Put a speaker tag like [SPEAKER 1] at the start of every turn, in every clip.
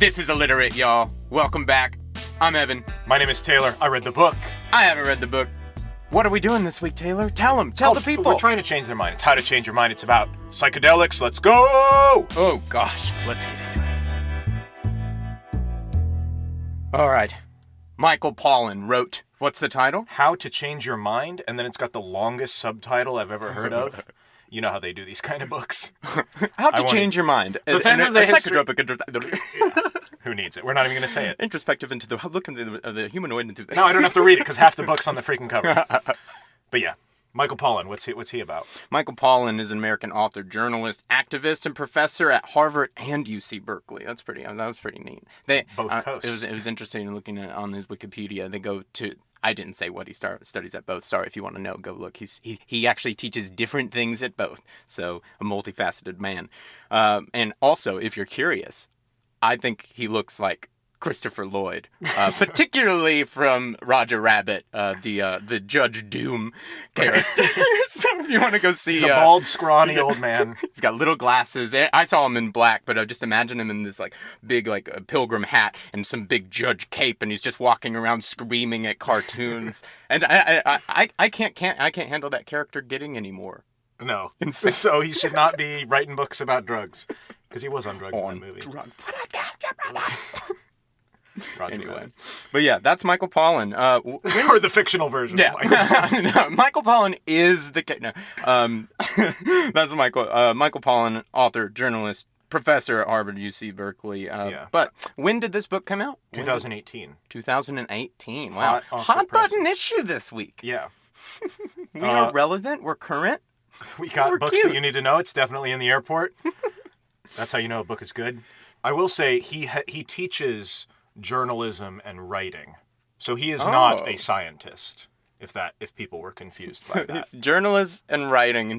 [SPEAKER 1] This is Illiterate, y'all. Welcome back. I'm Evan.
[SPEAKER 2] My name is Taylor. I read the book.
[SPEAKER 1] I haven't read the book. What are we doing this week, Taylor? Tell the people.
[SPEAKER 2] We're trying to change their mind. It's how to change your mind. It's about psychedelics. Let's go!
[SPEAKER 1] Oh, gosh. Let's get into it. All right. Michael Pollan wrote, what's the title?
[SPEAKER 2] How to Change Your Mind, and then it's got the longest subtitle I've ever heard of. You know how they do these kind of books.
[SPEAKER 1] How to Change Your Mind.
[SPEAKER 2] Who needs it? We're not even going to say it.
[SPEAKER 1] Introspective into the look into the humanoid into the...
[SPEAKER 2] No, I don't have to read it because half the book's on the freaking cover. But yeah, Michael Pollan, what's he about?
[SPEAKER 1] Michael Pollan is an American author, journalist, activist, and professor at Harvard and UC Berkeley. That was pretty neat.
[SPEAKER 2] Both coasts.
[SPEAKER 1] It was interesting looking at on his Wikipedia. They go to... I didn't say what he studies at both. Sorry, if you want to know, go look. He actually teaches different things at both. So a multifaceted man. And also, if you're curious, I think he looks like Christopher Lloyd, particularly from Roger Rabbit, the Judge Doom character. So if you want to go see,
[SPEAKER 2] he's a bald, scrawny old man.
[SPEAKER 1] He's got little glasses. I saw him in black, but I just imagine him in this like big like pilgrim hat and some big judge cape, and he's just walking around screaming at cartoons. And I can't handle that character getting any more.
[SPEAKER 2] No, so he should not be writing books about drugs because he was on drugs in that movie.
[SPEAKER 1] Anyway, but yeah, that's Michael Pollan.
[SPEAKER 2] Or the fictional version.
[SPEAKER 1] Yeah, no, Michael Pollan is the that's Michael Pollan, author, journalist, professor at Harvard, UC Berkeley. But when did this book come out?
[SPEAKER 2] 2018.
[SPEAKER 1] 2018. Wow, hot button issue this week.
[SPEAKER 2] Yeah,
[SPEAKER 1] we are relevant. We're current.
[SPEAKER 2] We got books
[SPEAKER 1] cute.
[SPEAKER 2] that you need to know. It's definitely in the airport. That's how you know a book is good. I will say he teaches journalism and writing. So he is not a scientist, if people were confused by that.
[SPEAKER 1] It's journalist and writing,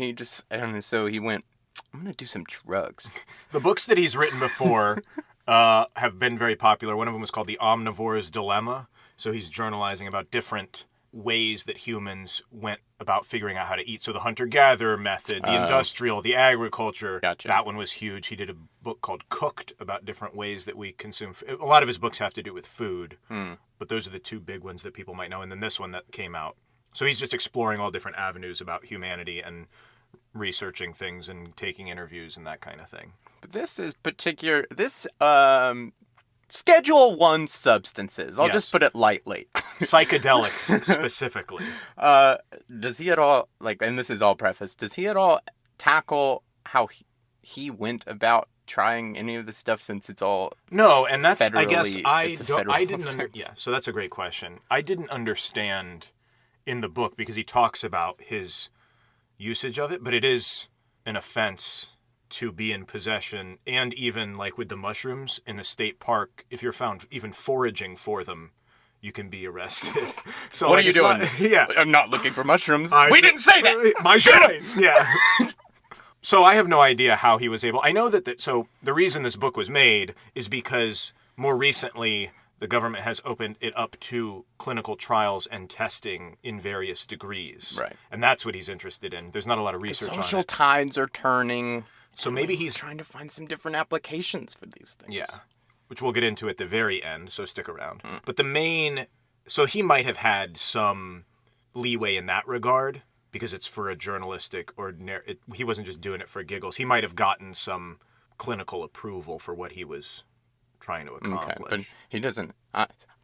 [SPEAKER 1] and so he went, I'm going to do some drugs.
[SPEAKER 2] The books that he's written before have been very popular. One of them was called The Omnivore's Dilemma. So he's journalizing about different ways that humans went about figuring out how to eat. So the hunter-gatherer method, the industrial, the agriculture.
[SPEAKER 1] Gotcha.
[SPEAKER 2] That one was huge. He did a book called Cooked about different ways that we consume. A lot of his books have to do with food, but those are the two big ones that people might know. And then this one that came out. So he's just exploring all different avenues about humanity and researching things and taking interviews and that kind of thing.
[SPEAKER 1] But this is Schedule 1 substances. I'll just put it lightly.
[SPEAKER 2] Psychedelics, specifically.
[SPEAKER 1] Does he at all, and this is all preface, does he at all tackle how he went about trying any of this stuff since it's all
[SPEAKER 2] No, and that's, I guess, so that's a great question. I didn't understand in the book because he talks about his usage of it, but it is an offense to be in possession, and even like with the mushrooms in the state park, if you're found even foraging for them, you can be arrested. So
[SPEAKER 1] what are you doing?
[SPEAKER 2] Yeah,
[SPEAKER 1] I'm not looking for mushrooms. We didn't say that.
[SPEAKER 2] My choice. Yeah. So I have no idea how he was able. I know so the reason this book was made is because more recently the government has opened it up to clinical trials and testing in various degrees.
[SPEAKER 1] Right.
[SPEAKER 2] And that's what he's interested in. There's not a lot of research on it.
[SPEAKER 1] Social tides are turning.
[SPEAKER 2] So maybe he's
[SPEAKER 1] trying to find some different applications for these things.
[SPEAKER 2] Yeah, which we'll get into at the very end, so stick around. But so he might have had some leeway in that regard, because it's for a journalistic he wasn't just doing it for giggles. He might have gotten some clinical approval for what he was trying to accomplish.
[SPEAKER 1] Okay, but he doesn't,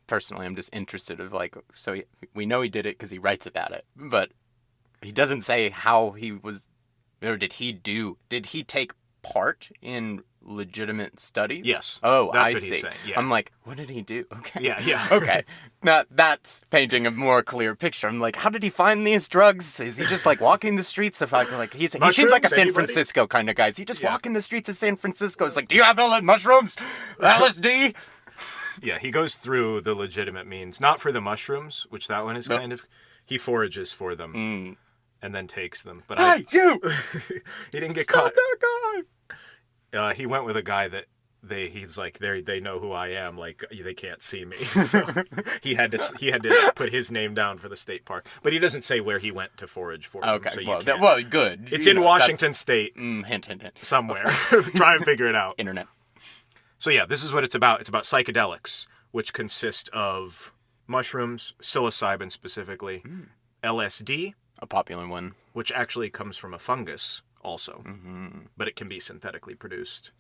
[SPEAKER 1] personally, I'm just interested we know he did it because he writes about it, but he doesn't say how he was. Or did he take part in legitimate studies?
[SPEAKER 2] Yes.
[SPEAKER 1] Oh,
[SPEAKER 2] that's
[SPEAKER 1] I
[SPEAKER 2] what
[SPEAKER 1] see.
[SPEAKER 2] He's saying. Yeah.
[SPEAKER 1] I'm like, what did he do? Okay.
[SPEAKER 2] Yeah.
[SPEAKER 1] Okay. Now, that's painting a more clear picture. I'm like, how did he find these drugs? Is he just like walking the streets of he seems like a San Francisco kind of guy. Is he just walking the streets of San Francisco? It's like, do you have mushrooms? LSD?
[SPEAKER 2] Yeah, he goes through the legitimate means. Not for the mushrooms, which that one is kind of, he forages for them. And then takes them. But
[SPEAKER 1] you!
[SPEAKER 2] He didn't get
[SPEAKER 1] Stop
[SPEAKER 2] caught.
[SPEAKER 1] That
[SPEAKER 2] guy! He went with a guy that he's like, they know who I am. Like, they can't see me. So he had to put his name down for the state park. But he doesn't say where he went to forage for them.
[SPEAKER 1] Okay,
[SPEAKER 2] so
[SPEAKER 1] good.
[SPEAKER 2] It's in Washington State.
[SPEAKER 1] Hint.
[SPEAKER 2] Somewhere. Try and figure it out.
[SPEAKER 1] Internet.
[SPEAKER 2] So yeah, this is what it's about. It's about psychedelics, which consist of mushrooms, psilocybin specifically, LSD,
[SPEAKER 1] a popular one,
[SPEAKER 2] which actually comes from a fungus also, but it can be synthetically produced.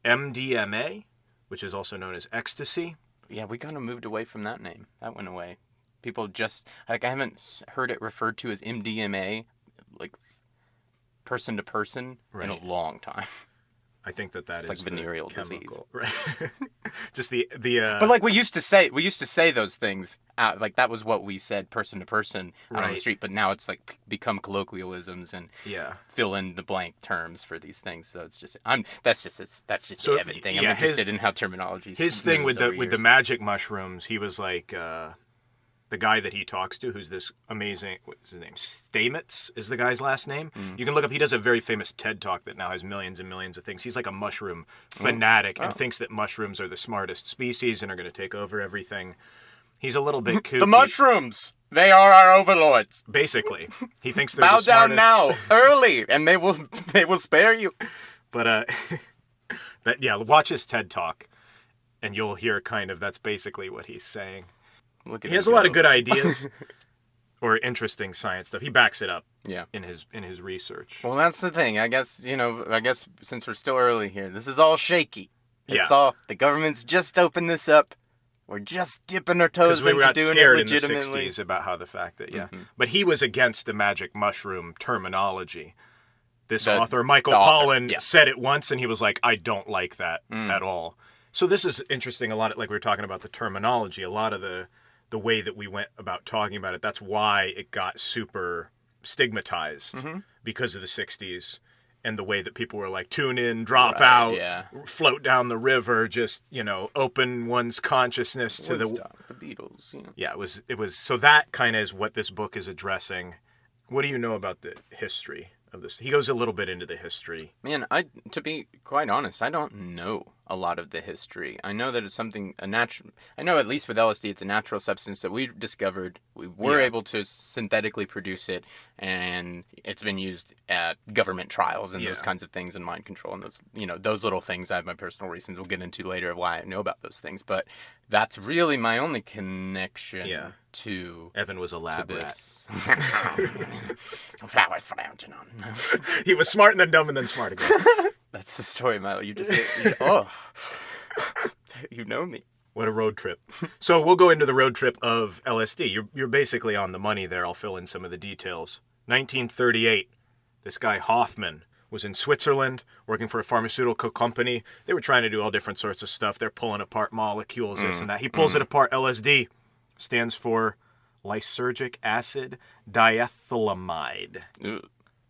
[SPEAKER 2] MDMA, which is also known as ecstasy.
[SPEAKER 1] Yeah, we kind of moved away from that name. That went away. People just, like, I haven't heard it referred to as MDMA, like, person to person, in a long time.
[SPEAKER 2] I think that is
[SPEAKER 1] like venereal
[SPEAKER 2] chemical.
[SPEAKER 1] disease.
[SPEAKER 2] Right. Just the
[SPEAKER 1] But like we used to say those things, like that was what we said person to person out on the street, but now it's like become colloquialisms and fill in the blank terms for these things. So it's just that's just the Evan thing. I'm interested in how terminology.
[SPEAKER 2] His thing with the magic mushrooms, he was like the guy that he talks to, who's this amazing, what's his name? Stamets is the guy's last name. You can look up, he does a very famous TED Talk that now has millions and millions of things. He's like a mushroom fanatic and thinks that mushrooms are the smartest species and are going to take over everything. He's a little bit kooky.
[SPEAKER 1] The mushrooms! They are our overlords.
[SPEAKER 2] Basically. He thinks they're
[SPEAKER 1] Bow
[SPEAKER 2] the smartest.
[SPEAKER 1] down now, early, and they will spare you.
[SPEAKER 2] But, watch his TED Talk, and you'll hear that's basically what he's saying. He has a lot of good ideas or interesting science stuff. He backs it up in his research.
[SPEAKER 1] Well, that's the thing. I guess since we're still early here, this is all shaky. It's all, the government's just opened this up. We're just dipping our toes into doing it legitimately.
[SPEAKER 2] In the 60s about how the fact that, But he was against the magic mushroom terminology. This author, Michael Pollan, said it once, and he was like, I don't like that at all. So this is interesting. A lot of, like we were talking about the terminology, a lot of the way that we went about talking about it, that's why it got super stigmatized because of the 60s and the way that people were like, tune in, drop out, float down the river, just, open one's consciousness to the
[SPEAKER 1] Beatles.
[SPEAKER 2] Yeah, it was, so that kind of is what this book is addressing. What do you know about the history of this? He goes a little bit into the history.
[SPEAKER 1] Man, to be quite honest, I don't know a lot of the history. I know that it's something, I know at least with LSD, it's a natural substance that we discovered. We were able to synthetically produce it, and it's been used at government trials and those kinds of things, and mind control, and those little things. I have my personal reasons we'll get into later of why I know about those things, but that's really my only connection to
[SPEAKER 2] Evan was a lab rat.
[SPEAKER 1] Flowers for Algernon.
[SPEAKER 2] He was smart and then dumb and then smart again.
[SPEAKER 1] That's the story, Milo. You know me.
[SPEAKER 2] What a road trip. So we'll go into the road trip of LSD. You're basically on the money there. I'll fill in some of the details. 1938, this guy Hoffman was in Switzerland working for a pharmaceutical company. They were trying to do all different sorts of stuff. They're pulling apart molecules, this and that. He pulls it apart. LSD stands for lysergic acid diethylamide.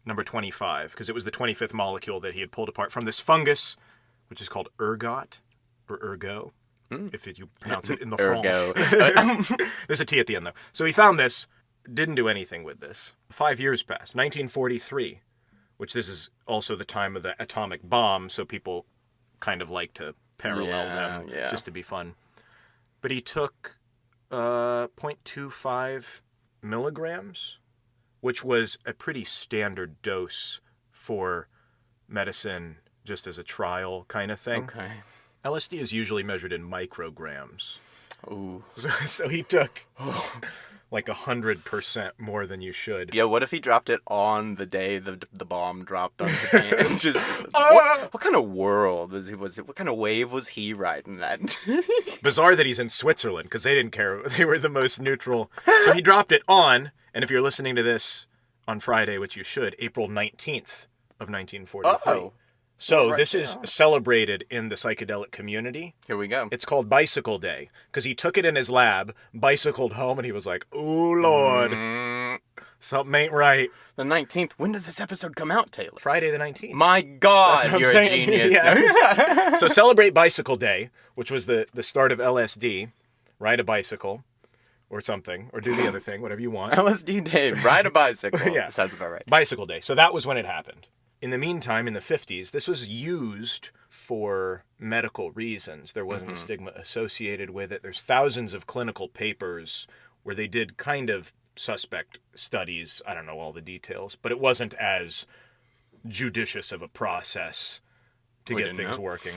[SPEAKER 2] Number 25, because it was the 25th molecule that he had pulled apart from this fungus, which is called ergot, or ergot, if you pronounce it in the French. There's a T at the end, though. So he found this, didn't do anything with this. 5 years passed, 1943, which this is also the time of the atomic bomb, so people kind of like to parallel them just to be fun. But he took 0.25 milligrams, which was a pretty standard dose for medicine, just as a trial kind of thing.
[SPEAKER 1] Okay.
[SPEAKER 2] LSD is usually measured in micrograms.
[SPEAKER 1] Ooh.
[SPEAKER 2] So he took like 100% more than you should.
[SPEAKER 1] Yeah, what if he dropped it on the day the bomb dropped on Japan? Just, what kind of world was he? What kind of wave was he riding that?
[SPEAKER 2] Bizarre that he's in Switzerland, because they didn't care. They were the most neutral. So he dropped it on, and if you're listening to this on Friday, which you should, April 19th of 1943. Uh-oh. So this is celebrated in the psychedelic community.
[SPEAKER 1] Here we go.
[SPEAKER 2] It's called Bicycle Day, because he took it in his lab, bicycled home, and he was like, "Ooh, Lord, something ain't right."
[SPEAKER 1] The 19th. When does this episode come out, Taylor?
[SPEAKER 2] Friday the 19th.
[SPEAKER 1] My God, you're a genius.
[SPEAKER 2] Yeah. So celebrate Bicycle Day, which was the start of LSD. Ride a bicycle. Or something, or do the other thing, whatever you want.
[SPEAKER 1] LSD Day, ride a bicycle.
[SPEAKER 2] Yeah.
[SPEAKER 1] Sounds about right.
[SPEAKER 2] Bicycle Day. So that was when it happened. In the meantime, in the 50s, this was used for medical reasons. There wasn't a stigma associated with it. There's thousands of clinical papers where they did kind of suspect studies. I don't know all the details, but it wasn't as judicious of a process to get things working.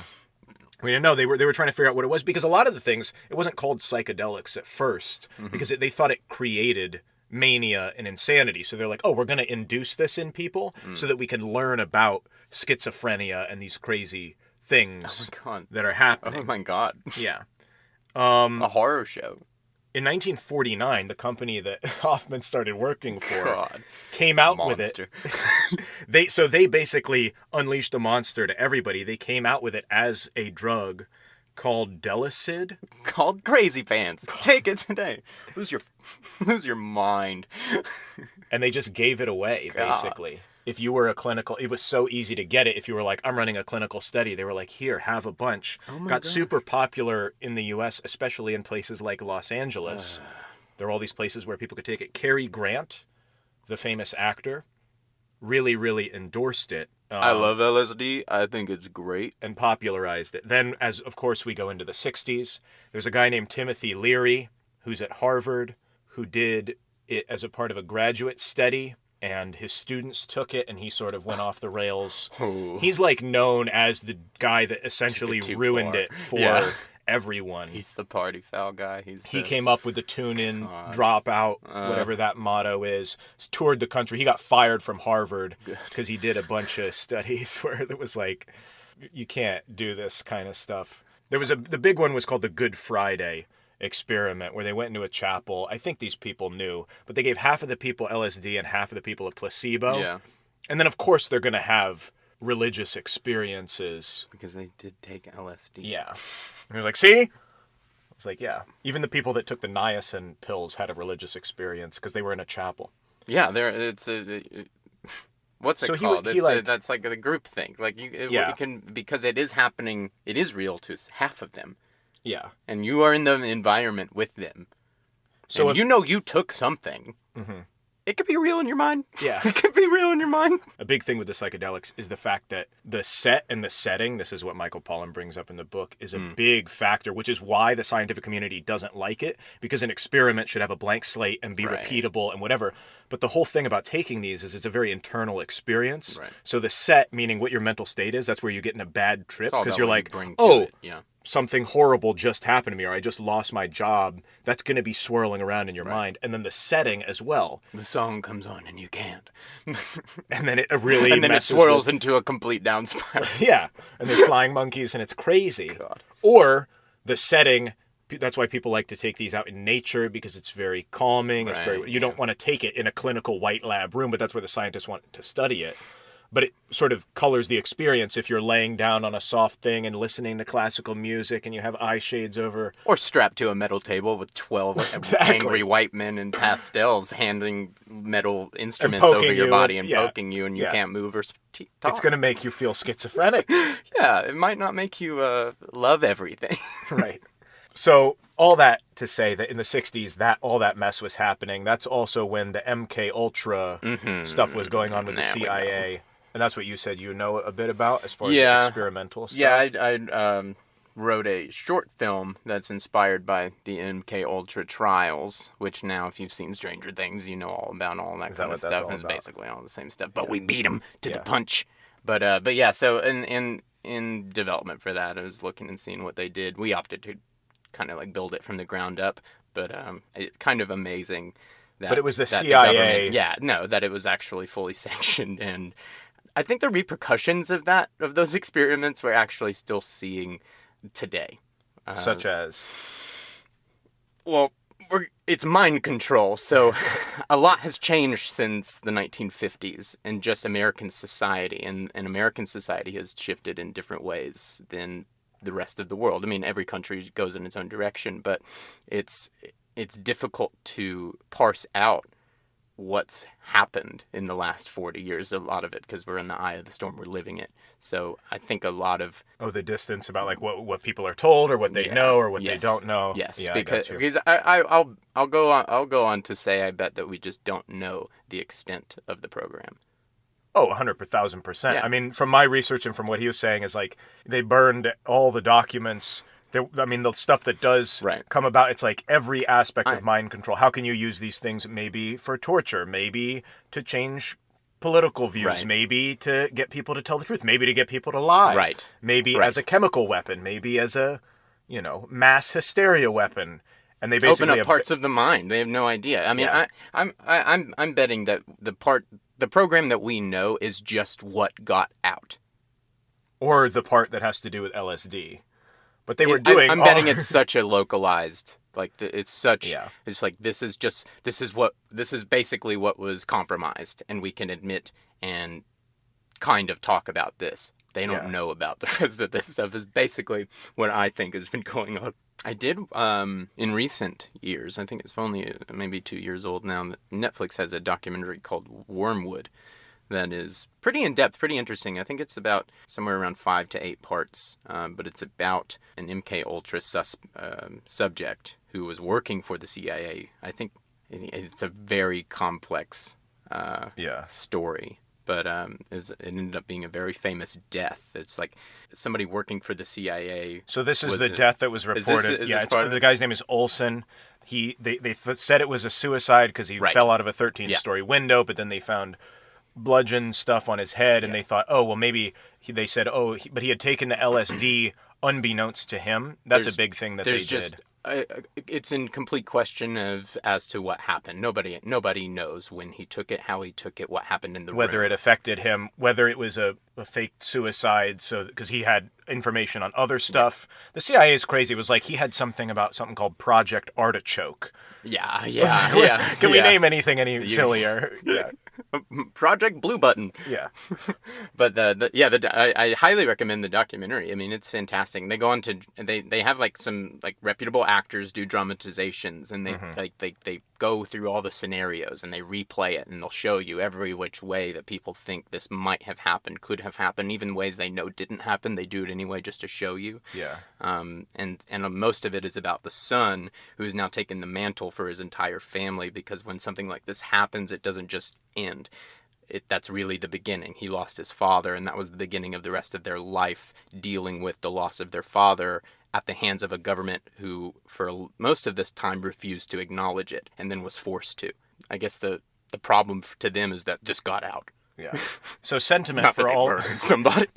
[SPEAKER 2] We didn't know. They were trying to figure out what it was, because a lot of the things, it wasn't called psychedelics at first, because they thought it created mania and insanity. So they're like, oh, we're going to induce this in people so that we can learn about schizophrenia and these crazy things that are happening.
[SPEAKER 1] Oh my God.
[SPEAKER 2] Yeah.
[SPEAKER 1] A horror show.
[SPEAKER 2] In 1949, the company that Hoffman started working for came out with it. They basically unleashed the monster to everybody. They came out with it as a drug called Delicid.
[SPEAKER 1] Called Crazy Pants. Take it today. Lose your mind.
[SPEAKER 2] And they just gave it away, basically. If you were it was so easy to get it. If you were like, I'm running a clinical study, they were like, here, have a bunch. Got super popular in the U.S., especially in places like Los Angeles. There were all these places where people could take it. Cary Grant, the famous actor, really, really endorsed it.
[SPEAKER 1] I love LSD. I think it's great.
[SPEAKER 2] And popularized it. Then, as of course we go into the 60s, there's a guy named Timothy Leary, who's at Harvard, who did it as a part of a graduate study. And his students took it, and he sort of went off the rails.
[SPEAKER 1] Oh.
[SPEAKER 2] He's like known as the guy that essentially ruined it for everyone.
[SPEAKER 1] He's the party foul guy.
[SPEAKER 2] He came up with the tune-in, drop out, whatever that motto is. Toured the country. He got fired from Harvard because he did a bunch of studies where it was like, you can't do this kind of stuff. The big one was called the Good Friday experiment, where they went into a chapel. I think these people knew, but they gave half of the people LSD and half of the people a placebo.
[SPEAKER 1] Yeah.
[SPEAKER 2] And then, of course, they're going to have religious experiences.
[SPEAKER 1] Because they did take LSD.
[SPEAKER 2] Yeah. And he was like, see? I was like, yeah. Even the people that took the niacin pills had a religious experience because they were in a chapel.
[SPEAKER 1] Yeah, what's it called? That's like a group thing. Like you can, because it is happening. It is real to half of them.
[SPEAKER 2] Yeah.
[SPEAKER 1] And you are in the environment with them. So you know you took something. Mm-hmm. It could be real in your mind.
[SPEAKER 2] Yeah.
[SPEAKER 1] It could be real in your mind.
[SPEAKER 2] A big thing with the psychedelics is the fact that the set and the setting, this is what Michael Pollan brings up in the book, is a big factor, which is why the scientific community doesn't like it, because an experiment should have a blank slate and be repeatable and whatever. But the whole thing about taking these is it's a very internal experience. Right. So the set, meaning what your mental state is, that's where you get in a bad trip, because you're like, something horrible just happened to me, or I just lost my job. That's going to be swirling around in your mind. And then the setting as well.
[SPEAKER 1] The song comes on and you can't.
[SPEAKER 2] And then it really
[SPEAKER 1] and then it swirls into a complete down spiral.
[SPEAKER 2] Yeah. And there's flying monkeys and it's crazy. God. Or the setting, that's why people like to take these out in nature, because it's very calming. It's you don't want to take it in a clinical white lab room, but that's where the scientists want to study it. But it sort of colors the experience if you're laying down on a soft thing and listening to classical music and you have eye shades over.
[SPEAKER 1] Or strapped to a metal table with 12 angry white men in pastels handing metal instruments over your body and poking you, and you can't move or talk.
[SPEAKER 2] It's going to make you feel schizophrenic.
[SPEAKER 1] Yeah, it might not make you love everything.
[SPEAKER 2] Right. So all that to say that in the 60s, all that mess was happening. That's also when the MK Ultra stuff was going on with the CIA. And that's what you said you know a bit about as far as experimental stuff?
[SPEAKER 1] Yeah, I wrote a short film that's inspired by the MK Ultra trials, which now, if you've seen Stranger Things, you know all about all that kind of stuff. And it's basically all the same stuff, but we beat them to the punch. But yeah, so in development for that, I was looking and seeing what they did. We opted to kind of like build it from the ground up, but kind of amazing.
[SPEAKER 2] But it was the CIA.
[SPEAKER 1] That it was actually fully sanctioned, and I think the repercussions of those experiments we're actually still seeing today.
[SPEAKER 2] Such as?
[SPEAKER 1] Well, it's mind control. So a lot has changed since the 1950s in just American society. And American society has shifted in different ways than the rest of the world. I mean, every country goes in its own direction, but it's difficult to parse out what's happened in the last 40 years, a lot of it, because we're in the eye of the storm, we're living it. So I think a lot of...
[SPEAKER 2] Oh, the distance about like what people are told or what they know or what they don't know.
[SPEAKER 1] Yes, because I'll go on to say I bet that we just don't know the extent of the program.
[SPEAKER 2] Oh, 100,000%.
[SPEAKER 1] Yeah.
[SPEAKER 2] I mean, from my research and from what he was saying is like they burned all the documents. The stuff that does come about, it's like every aspect of mind control. How can you use these things maybe for torture, maybe to change political views,
[SPEAKER 1] Right.
[SPEAKER 2] maybe to get people to tell the truth, maybe to get people to lie.
[SPEAKER 1] Right.
[SPEAKER 2] Maybe
[SPEAKER 1] Right.
[SPEAKER 2] as a chemical weapon, maybe as a, mass hysteria weapon. And they basically
[SPEAKER 1] open up parts of the mind. They have no idea. I mean,
[SPEAKER 2] Yeah.
[SPEAKER 1] I'm betting that the program that we know is just what got out.
[SPEAKER 2] Or the part that has to do with LSD. But they were doing.
[SPEAKER 1] I'm betting it's such a localized. Like it's such.
[SPEAKER 2] Yeah.
[SPEAKER 1] It's like this is basically what was compromised, and we can admit and kind of talk about this. They don't know about the rest of this stuff. Is basically what I think has been going on. I did in recent years. I think it's only maybe 2 years old now. Netflix has a documentary called Wormwood that is pretty in-depth, pretty interesting. I think it's about somewhere around 5 to 8 parts, but it's about an MK Ultra subject who was working for the CIA. I think it's a very complex story, but it ended up being a very famous death. It's like somebody working for the CIA.
[SPEAKER 2] So this is the death that was reported. The guy's name is Olson. They said it was a suicide because he fell out of a 13-story window, but then they found bludgeon stuff on his head, and they thought, oh, well, maybe they said, but he had taken the LSD unbeknownst to him. That's a big thing that they did.
[SPEAKER 1] It's in complete question as to what happened. Nobody knows when he took it, how he took it, what happened in the room.
[SPEAKER 2] Whether it affected him, whether it was a fake suicide, because he had information on other stuff. Yeah. The CIA is crazy. It was like he had something called Project Artichoke.
[SPEAKER 1] Yeah.
[SPEAKER 2] Can we name anything any sillier? Yeah.
[SPEAKER 1] Project Blue Button.
[SPEAKER 2] Yeah.
[SPEAKER 1] But I highly recommend the documentary. I mean, it's fantastic. They go on to they have like some like reputable actors do dramatizations, and they go through all the scenarios and they replay it, and they'll show you every which way that people think this might have happened, could have happened, even ways they know didn't happen. They do it anyway just to show you.
[SPEAKER 2] Yeah.
[SPEAKER 1] And most of it is about the son who's now taken the mantle for his entire family, because when something like this happens, it doesn't just end. That's really the beginning. He lost his father, and that was the beginning of the rest of their life, dealing with the loss of their father at the hands of a government who, for most of this time, refused to acknowledge it, and then was forced to. I guess the problem to them is that this got out.
[SPEAKER 2] Yeah. So sentiment for all
[SPEAKER 1] somebody.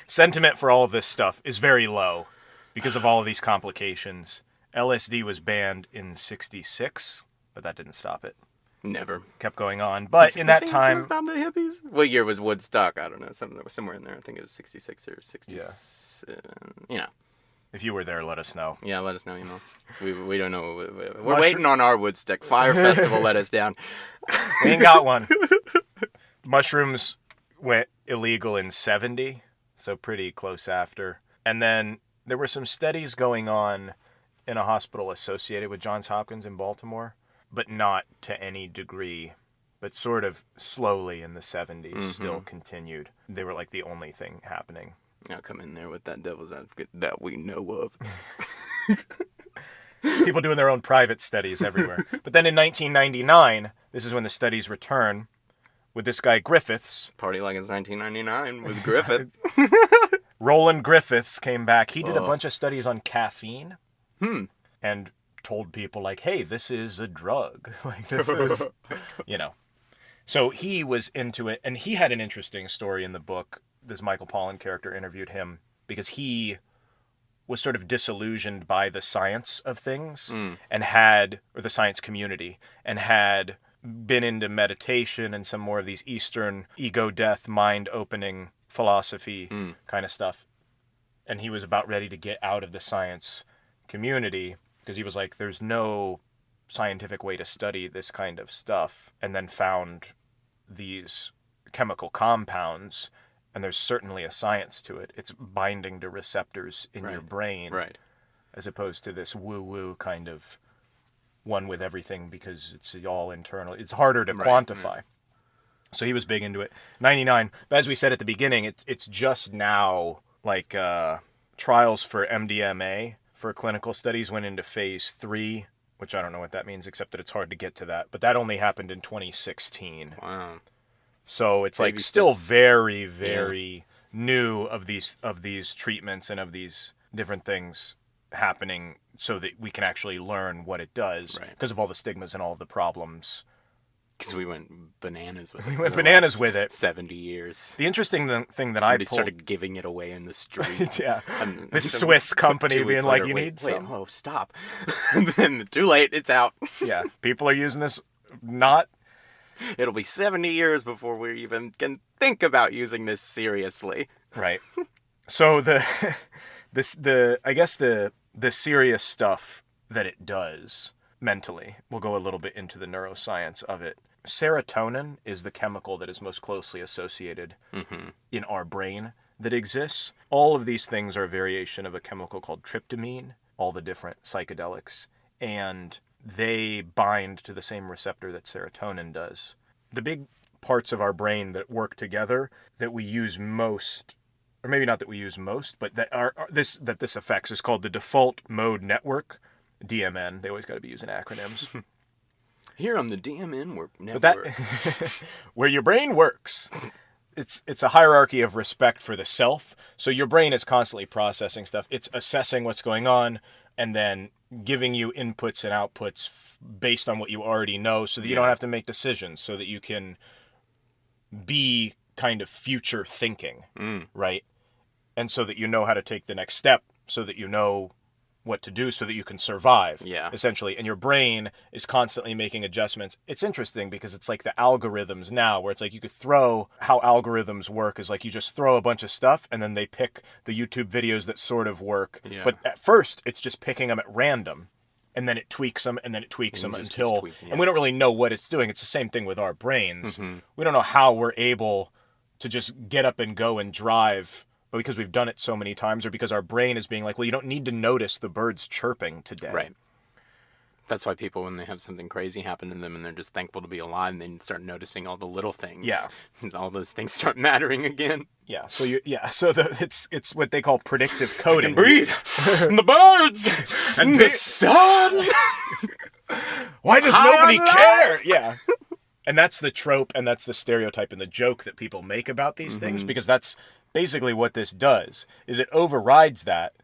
[SPEAKER 2] Sentiment for all of this stuff is very low because of all of these complications. LSD was banned in '66, but that didn't stop it.
[SPEAKER 1] Never.
[SPEAKER 2] Kept going on. But in that time...
[SPEAKER 1] Stop the hippies? What year was Woodstock? I don't know. Somewhere in there. I think it was 66 or 67. Yeah.
[SPEAKER 2] If you were there, let us know.
[SPEAKER 1] Yeah, let us know. We don't know. We're waiting on our Woodstock. Fire Festival let us down.
[SPEAKER 2] We ain't got one. Mushrooms went illegal in '70, so pretty close after. And then there were some studies going on in a hospital associated with Johns Hopkins in Baltimore, but not to any degree, but sort of slowly in the 70s still continued. They were like the only thing happening.
[SPEAKER 1] Now come in there with that devil's advocate that we know of.
[SPEAKER 2] People doing their own private studies everywhere. But then in 1999, this is when the studies return with this guy Griffiths.
[SPEAKER 1] Party like it's 1999 with Griffith.
[SPEAKER 2] Roland Griffiths came back. He did a bunch of studies on caffeine. And told people like, hey, this is a drug. Like this is, So he was into it, and he had an interesting story in the book. This Michael Pollan character interviewed him because he was sort of disillusioned by the science of things or the science community, and had been into meditation and some more of these Eastern ego death, mind-opening philosophy kind of stuff. And he was about ready to get out of the science community because he was like, there's no scientific way to study this kind of stuff, and then found these chemical compounds, and there's certainly a science to it. It's binding to receptors in your brain, as opposed to this woo-woo kind of one with everything because it's all internal. It's harder to quantify. So he was big into it. 99, but as we said at the beginning, it's just now, like, trials for MDMA for clinical studies went into phase 3, which I don't know what that means, except that it's hard to get to that. But that only happened in 2016.
[SPEAKER 1] Wow.
[SPEAKER 2] So it's like still very, very new of these treatments and of these different things happening, so that we can actually learn what it does because of all the stigmas and all of the problems
[SPEAKER 1] Because we went bananas with it.
[SPEAKER 2] We went bananas with it.
[SPEAKER 1] 70 years.
[SPEAKER 2] The interesting thing that
[SPEAKER 1] Somebody started giving it away in the street.
[SPEAKER 2] Yeah. This Swiss company being like,
[SPEAKER 1] later,
[SPEAKER 2] you need some.
[SPEAKER 1] Oh, stop. Then too late, it's out.
[SPEAKER 2] Yeah. People are using this not...
[SPEAKER 1] It'll be 70 years before we even can think about using this seriously.
[SPEAKER 2] Right. So the serious stuff that it does mentally, we'll go a little bit into the neuroscience of it. Serotonin is the chemical that is most closely associated in our brain that exists. All of these things are a variation of a chemical called tryptamine, all the different psychedelics, and they bind to the same receptor that serotonin does. The big parts of our brain that work together that we use most, or maybe not that we use most, but that this affects is called the default mode network, DMN. They always got to be using acronyms.
[SPEAKER 1] Here on the DMN network.
[SPEAKER 2] But where your brain works, it's a hierarchy of respect for the self. So your brain is constantly processing stuff. It's assessing what's going on and then giving you inputs and outputs based on what you already know so that you don't have to make decisions, so that you can be kind of future thinking, right? And so that you know how to take the next step, so that you know what to do, so that you can survive, essentially. And your brain is constantly making adjustments. It's interesting because it's like the algorithms now, where it's like you could throw, how algorithms work is like you just throw a bunch of stuff and then they pick the YouTube videos that sort of work. Yeah. But at first, it's just picking them at random. And then it tweaks them, and then it tweaks them until... Tweaking, and we don't really know what it's doing. It's the same thing with our brains. We don't know how we're able to just get up and go and drive, but because we've done it so many times, or because our brain is being like, well, you don't need to notice the birds chirping today.
[SPEAKER 1] Right. That's why people, when they have something crazy happen to them and they're just thankful to be alive, and then start noticing all the little things. Yeah. And all those things start mattering again.
[SPEAKER 2] Yeah. So it's what they call predictive coding.
[SPEAKER 1] I can breathe. And the birds and the sun.
[SPEAKER 2] Why does nobody care? Yeah. And that's the trope, and that's the stereotype and the joke that people make about these things, because that's basically what this does, is it overrides that,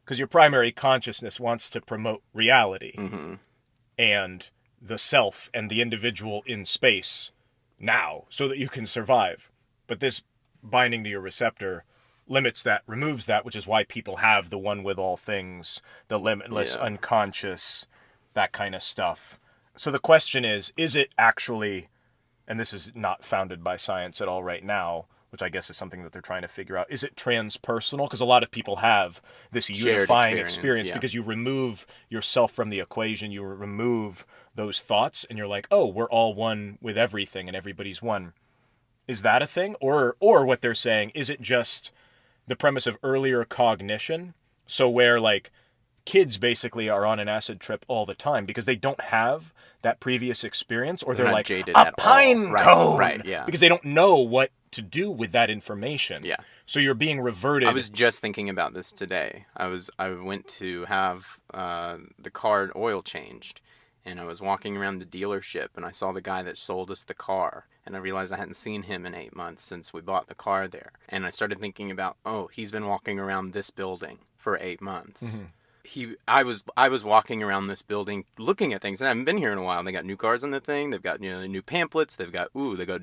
[SPEAKER 2] because your primary consciousness wants to promote reality and the self and the individual in space now, so that you can survive. But this binding to your receptor limits that, removes that, which is why people have the one with all things, the limitless, unconscious, that kind of stuff. So the question is it actually, and this is not founded by science at all right now, which I guess is something that they're trying to figure out, is it transpersonal? Because a lot of people have this unifying experience because you remove yourself from the equation, you remove those thoughts, and you're like, oh, we're all one with everything and everybody's one. Is that a thing? Or what they're saying, is it just the premise of earlier cognition? So where, like, kids basically are on an acid trip all the time because they don't have that previous experience, or they're like, a pine cone! Right, yeah. Because they don't know what to do with that information. Yeah. So you're being reverted.
[SPEAKER 1] I was just thinking about this today. I went to have the car oil changed, and I was walking around the dealership, and I saw the guy that sold us the car, and I realized I hadn't seen him in 8 months since we bought the car there. And I started thinking about, oh, he's been walking around this building for 8 months. I was walking around this building looking at things, and I haven't been here in a while. They got new cars on the thing. They've got new pamphlets. They got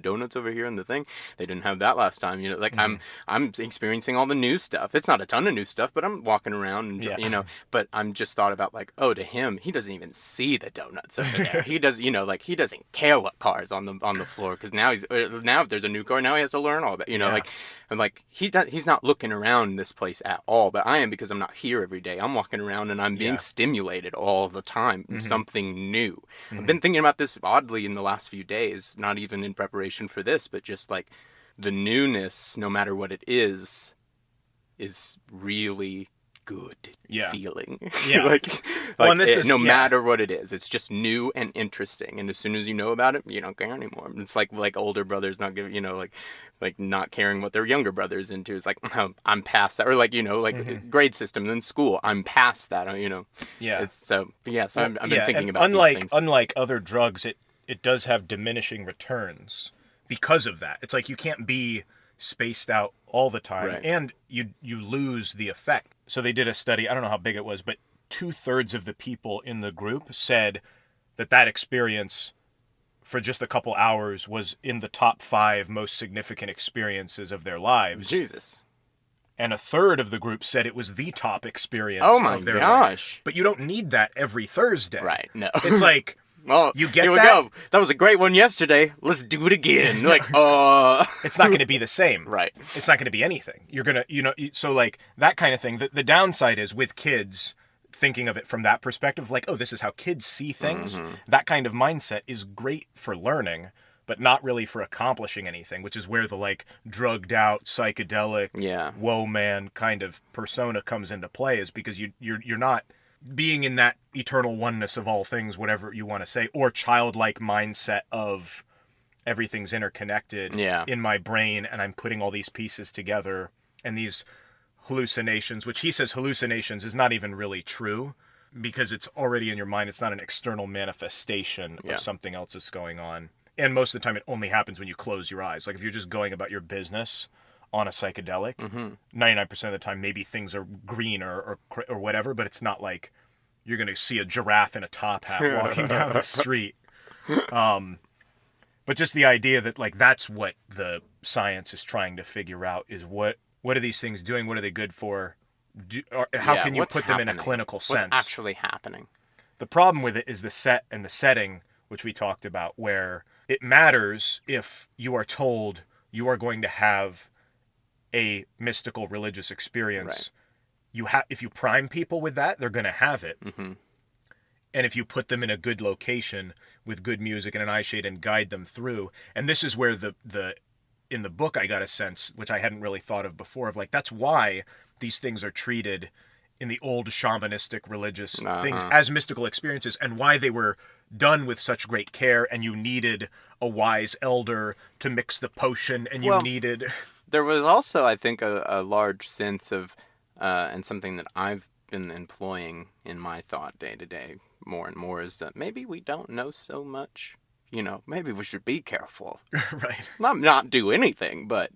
[SPEAKER 1] donuts over here in the thing. They didn't have that last time. I'm experiencing all the new stuff. It's not a ton of new stuff, but I'm walking around and but I'm just thought about, like, oh, to him, he doesn't even see the donuts over there. He does, like, he doesn't care what car's on the floor, because now if there's a new car, now he has to learn all about, like he's not looking around this place at all, but I am, because I'm not here every day. I'm walking around and I'm being stimulated all the time. Something new. I've been thinking about this oddly in the last few days, not even in preparation for this, but just like the newness, no matter what it is really good feeling. Yeah. No matter what it is, it's just new and interesting. And as soon as you know about it, you don't care anymore. It's like older brothers not giving, like not caring what their younger brother's into. It's like, oh, I'm past that. Or grade system in school, I'm past that, Yeah. So I've been thinking about these things.
[SPEAKER 2] Unlike other drugs, it does have diminishing returns because of that. It's like you can't be spaced out all the time, and you lose the effect. So they did a study, I don't know how big it was, but 2/3 of the people in the group said that experience for just a couple hours was in the top 5 most significant experiences of their lives.
[SPEAKER 1] Jesus.
[SPEAKER 2] And a third of the group said it was the top experience
[SPEAKER 1] of their life.
[SPEAKER 2] But you don't need that every Thursday.
[SPEAKER 1] Right, no.
[SPEAKER 2] It's like,
[SPEAKER 1] well,
[SPEAKER 2] you get
[SPEAKER 1] here we go. That was a great one yesterday. Let's do it again. Like,
[SPEAKER 2] It's not going to be the same.
[SPEAKER 1] Right.
[SPEAKER 2] It's not going to be anything. You're going to, so like that kind of thing. The downside is with kids, thinking of it from that perspective, like, oh, this is how kids see things. Mm-hmm. That kind of mindset is great for learning, but not really for accomplishing anything, which is where the like drugged out, psychedelic, whoa man kind of persona comes into play, is because you're not being in that eternal oneness of all things, whatever you want to say, or childlike mindset of everything's interconnected in my brain and I'm putting all these pieces together, and these hallucinations, which he says hallucinations is not even really true because it's already in your mind. It's not an external manifestation of something else that's going on. And most of the time it only happens when you close your eyes. Like if you're just going about your business on a psychedelic, 99% of the time maybe things are green or whatever, but it's not like you're going to see a giraffe in a top hat walking down the street. But just the idea that like that's what the science is trying to figure out, is what are these things doing? What are they good for? How can you put them in a clinical sense?
[SPEAKER 1] What's actually happening?
[SPEAKER 2] The problem with it is the set and the setting, which we talked about, where it matters if you are told you are going to have a mystical religious experience. Right. If you prime people with that, they're going to have it. Mm-hmm. And if you put them in a good location with good music and an eye shade and guide them through, and this is where in the book I got a sense, which I hadn't really thought of before, of like that's why these things are treated in the old shamanistic religious things as mystical experiences, and why they were done with such great care, and you needed a wise elder to mix the potion, and you needed...
[SPEAKER 1] There was also, I think, a large sense of, and something that I've been employing in my thought day to day more and more, is that maybe we don't know so much. You know, maybe we should be careful.
[SPEAKER 2] Right.
[SPEAKER 1] Not do anything, but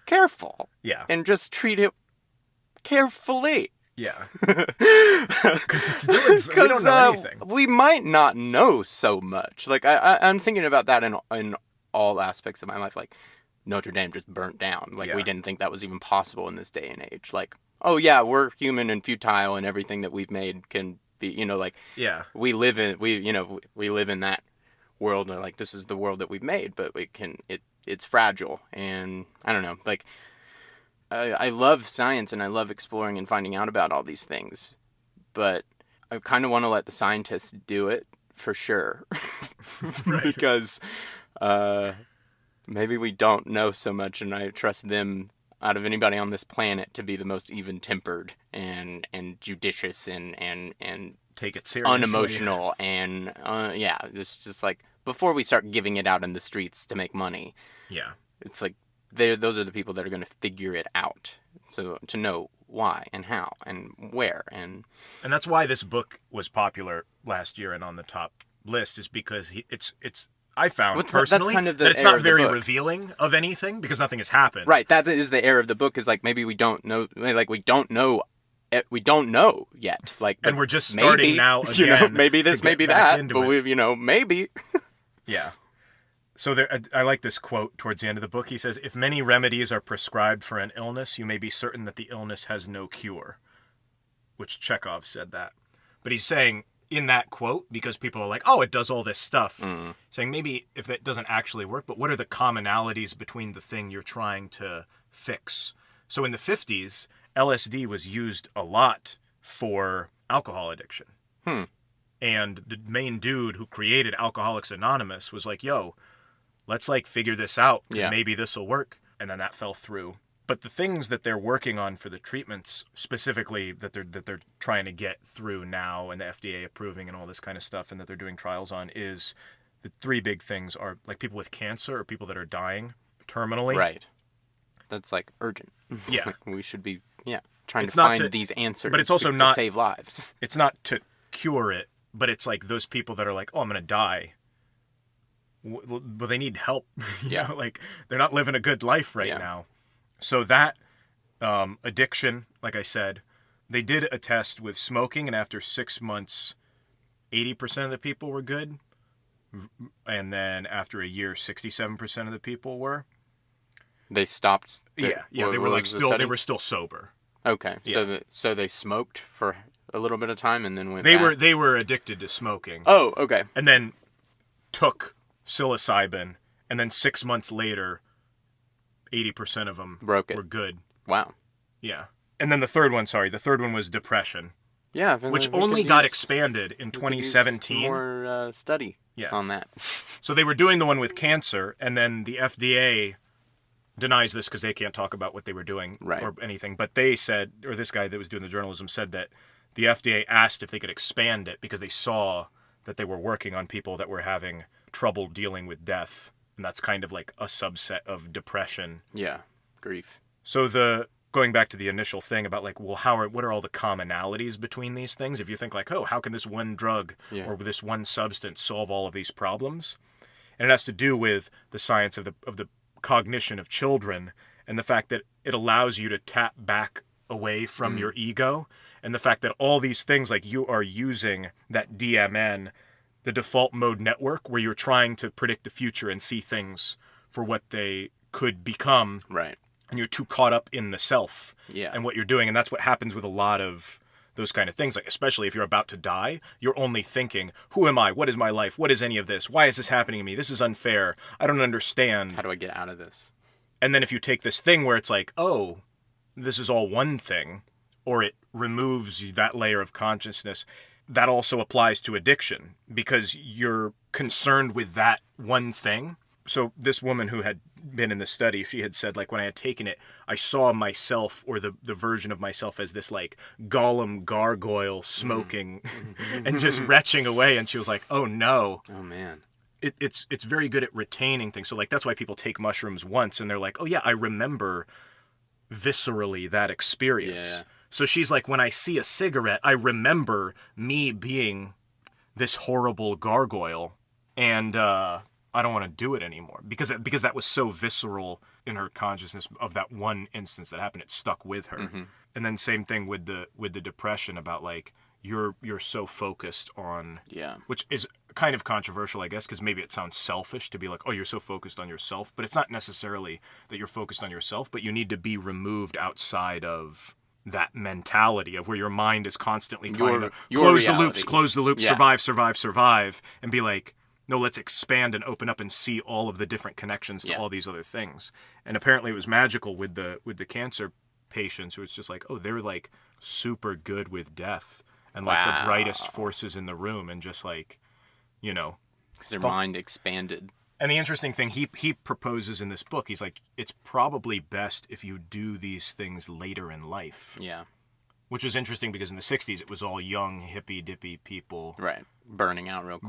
[SPEAKER 1] careful.
[SPEAKER 2] Yeah.
[SPEAKER 1] And just treat it carefully.
[SPEAKER 2] Yeah. Because we don't know anything.
[SPEAKER 1] We might not know so much. Like, I'm thinking about that in all aspects of my life. Like, Notre Dame just burnt down. Like, we didn't think that was even possible in this day and age. Like, oh, yeah, we're human and futile, and everything that we've made can be, you know, like, we live in that world, and, like, this is the world that we've made, but it's fragile. And, I don't know, like... I love science and I love exploring and finding out about all these things, but I kind of want to let the scientists do it for sure. Right. Because maybe we don't know so much, and I trust them out of anybody on this planet to be the most even-tempered and judicious and
[SPEAKER 2] take it seriously,
[SPEAKER 1] unemotional, and it's just like before we start giving it out in the streets to make money.
[SPEAKER 2] Yeah,
[SPEAKER 1] it's like. Those are the people that are going to figure it out, so to know why and how and where and
[SPEAKER 2] that's why this book was popular last year and on the top list, is because it's I found personally that it's not very revealing of anything because nothing has happened.
[SPEAKER 1] Right, that is the error of the book, is like maybe we don't know, like we don't know yet, like,
[SPEAKER 2] and we're just starting now again.
[SPEAKER 1] You know, maybe this, maybe that, but we've maybe.
[SPEAKER 2] Yeah. So I like this quote towards the end of the book. He says, "If many remedies are prescribed for an illness, you may be certain that the illness has no cure," which Chekhov said that. But he's saying in that quote, because people are like, oh, it does all this stuff, saying maybe if it doesn't actually work, but what are the commonalities between the thing you're trying to fix? So in the 50s, LSD was used a lot for alcohol addiction. And the main dude who created Alcoholics Anonymous was like, yo, let's like figure this out, because maybe this will work. And then that fell through. But the things that they're working on for the treatments, specifically that they're trying to get through now, and the FDA approving and all this kind of stuff, and that they're doing trials on, is the three big things are like people with cancer or people that are dying terminally.
[SPEAKER 1] Right. That's like urgent.
[SPEAKER 2] Yeah.
[SPEAKER 1] We should be trying to find these answers. But it's also not to save lives.
[SPEAKER 2] It's not to cure it, but it's like those people that are like, oh, I'm going to die. Well, they need help. You know, like they're not living a good life right now. So that addiction, like I said, they did a test with smoking, and after 6 months, 80% of the people were good. And then after a year, 67% of the people were.
[SPEAKER 1] They stopped.
[SPEAKER 2] They were like they were still sober.
[SPEAKER 1] Okay, yeah. So they smoked for a little bit of time and then went.
[SPEAKER 2] They were addicted to smoking.
[SPEAKER 1] Oh, okay.
[SPEAKER 2] And then took psilocybin, and then 6 months later, 80% of them were good.
[SPEAKER 1] Wow.
[SPEAKER 2] Yeah. And then the third one was depression.
[SPEAKER 1] Yeah.
[SPEAKER 2] Which only got expanded in 2017.
[SPEAKER 1] More study on that.
[SPEAKER 2] So they were doing the one with cancer, and then the FDA denies this because they can't talk about what they were doing or anything. But they said, or this guy that was doing the journalism said that the FDA asked if they could expand it because they saw that they were working on people that were having trouble dealing with death. And that's kind of like a subset of depression.
[SPEAKER 1] Yeah, grief.
[SPEAKER 2] So going back to the initial thing about like, well, what are all the commonalities between these things? If you think like, oh, how can this one drug or this one substance solve all of these problems? And it has to do with the science of the cognition of children and the fact that it allows you to tap back away from your ego, and the fact that all these things, like you are using that DMN, the default mode network, where you're trying to predict the future and see things for what they could become.
[SPEAKER 1] Right.
[SPEAKER 2] And you're too caught up in the self and what you're doing. And that's what happens with a lot of those kind of things. Like, especially if you're about to die, you're only thinking, who am I? What is my life? What is any of this? Why is this happening to me? This is unfair. I don't understand.
[SPEAKER 1] How do I get out of this?
[SPEAKER 2] And then if you take this thing where it's like, oh, this is all one thing, or it removes that layer of consciousness, that also applies to addiction because you're concerned with that one thing. So this woman who had been in the study, she had said, like, when I had taken it, I saw myself, or the version of myself, as this like Gollum gargoyle smoking and just retching away. And she was like, oh no.
[SPEAKER 1] Oh man.
[SPEAKER 2] It's very good at retaining things. So like, that's why people take mushrooms once and they're like, oh yeah, I remember viscerally that experience. Yeah. So she's like, when I see a cigarette, I remember me being this horrible gargoyle, and I don't want to do it anymore because that was so visceral in her consciousness of that one instance that happened. It stuck with her. Mm-hmm. And then same thing with the depression, about like you're so focused on, which is kind of controversial, I guess, because maybe it sounds selfish to be like, oh, you're so focused on yourself, but it's not necessarily that you're focused on yourself, but you need to be removed outside of that mentality of where your mind is constantly trying to close the loops, survive, and be like, no, let's expand and open up and see all of the different connections to all these other things. And apparently it was magical with the cancer patients, who it's just like, oh, they're like super good with death and like the brightest forces in the room, and just like, you know,
[SPEAKER 1] their mind expanded.
[SPEAKER 2] And the interesting thing he proposes in this book, he's like, it's probably best if you do these things later in life.
[SPEAKER 1] Yeah.
[SPEAKER 2] Which was interesting because in the 60s, it was all young, hippy-dippy people.
[SPEAKER 1] Right. Burning out real